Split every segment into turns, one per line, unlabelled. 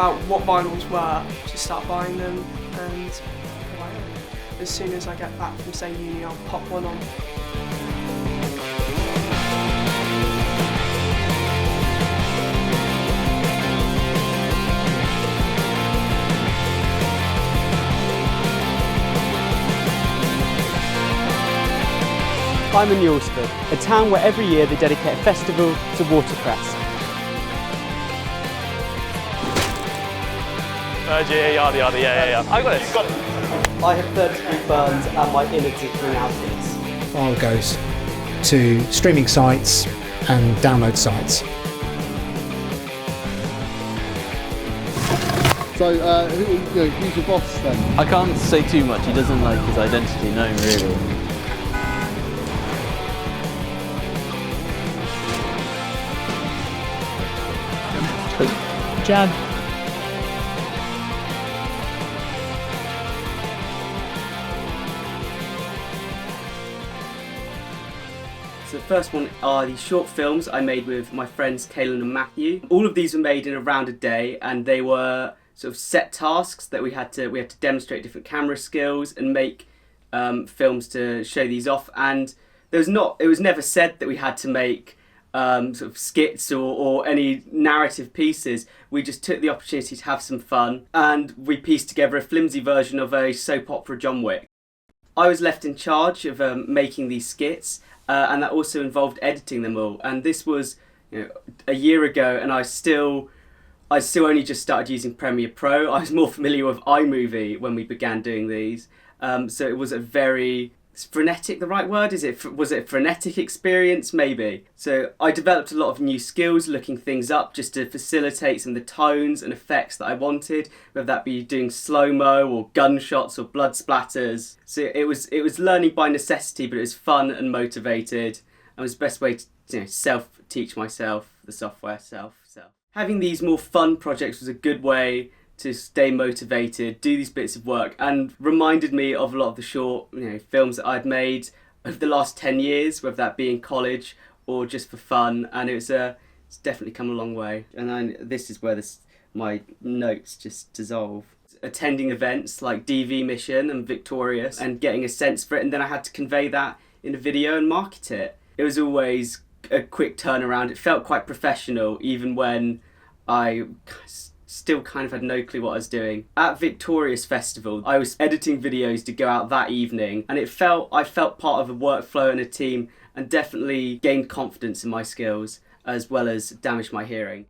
about what vinyls were to start buying them, and as soon as I get back from say uni, I'll pop one on.
I'm in Eulsford, a town where every year they dedicate a festival to watercress.
Yeah. I got it.
I have 33 burns and my innards are coming out these.
File goes to streaming sites and download sites.
So, who's your boss then?
I can't say too much. He doesn't like his identity known, really.
Jan.
So the first one are these short films I made with my friends Kaylin and Matthew. All of these were made in around a day, and they were sort of set tasks that we had to demonstrate different camera skills and make films to show these off. And it was never said that we had to make sort of skits or any narrative pieces. We just took the opportunity to have some fun, and we pieced together a flimsy version of a soap opera John Wick. I was left in charge of making these skits, and that also involved editing them all. And this was a year ago, and I still only just started using Premiere Pro. I was more familiar with iMovie when we began doing these, so it was a very... Is frenetic the right word? Was it a frenetic experience? Maybe. So I developed a lot of new skills, looking things up just to facilitate some of the tones and effects that I wanted, whether that be doing slow-mo or gunshots or blood splatters. So it was learning by necessity, but it was fun and motivated, and was the best way to self-teach myself the software self. Having these more fun projects was a good way to stay motivated, do these bits of work, and reminded me of a lot of the short films that I'd made over the last 10 years, whether that be in college or just for fun, and it's definitely come a long way. And this is where my notes just dissolve. Attending events like DV Mission and Victorious and getting a sense for it, and then I had to convey that in a video and market it. It was always a quick turnaround. It felt quite professional even when I still kind of had no clue what I was doing. At Victorious Festival, I was editing videos to go out that evening, and I felt part of a workflow and a team, and definitely gained confidence in my skills, as well as damaged my hearing.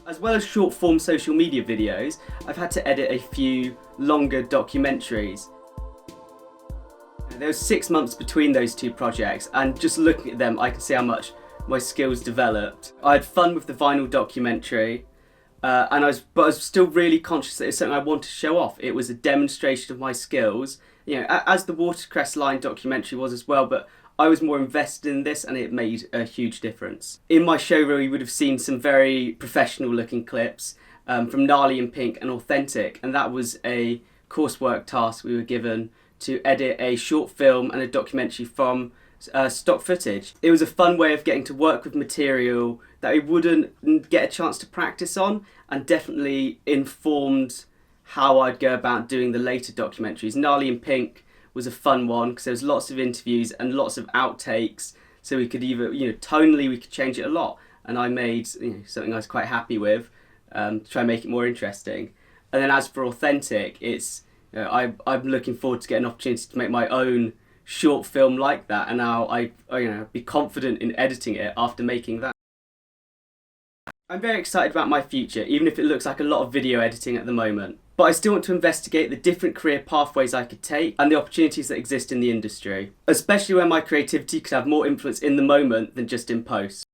As well as short form social media videos, I've had to edit a few longer documentaries. There was 6 months between those two projects, and just looking at them, I can see how much my skills developed. I had fun with the vinyl documentary, but I was still really conscious that it's something I wanted to show off. It was a demonstration of my skills, as the Watercress Line documentary was as well, but I was more invested in this, and it made a huge difference. In my showreel, you would have seen some very professional looking clips from Gnarly and Pink and Authentic, and that was a coursework task we were given to edit a short film and a documentary from stock footage. It was a fun way of getting to work with material that I wouldn't get a chance to practice on, and definitely informed how I'd go about doing the later documentaries. Gnarly and Pink was a fun one because there was lots of interviews and lots of outtakes, so we could tonally we could change it a lot, and I made something I was quite happy with to try and make it more interesting. And then as for Authentic, it's I'm looking forward to getting an opportunity to make my own short film like that, and now I be confident in editing it after making that. I'm very excited about my future, even if it looks like a lot of video editing at the moment. But I still want to investigate the different career pathways I could take and the opportunities that exist in the industry, especially where my creativity could have more influence in the moment than just in post.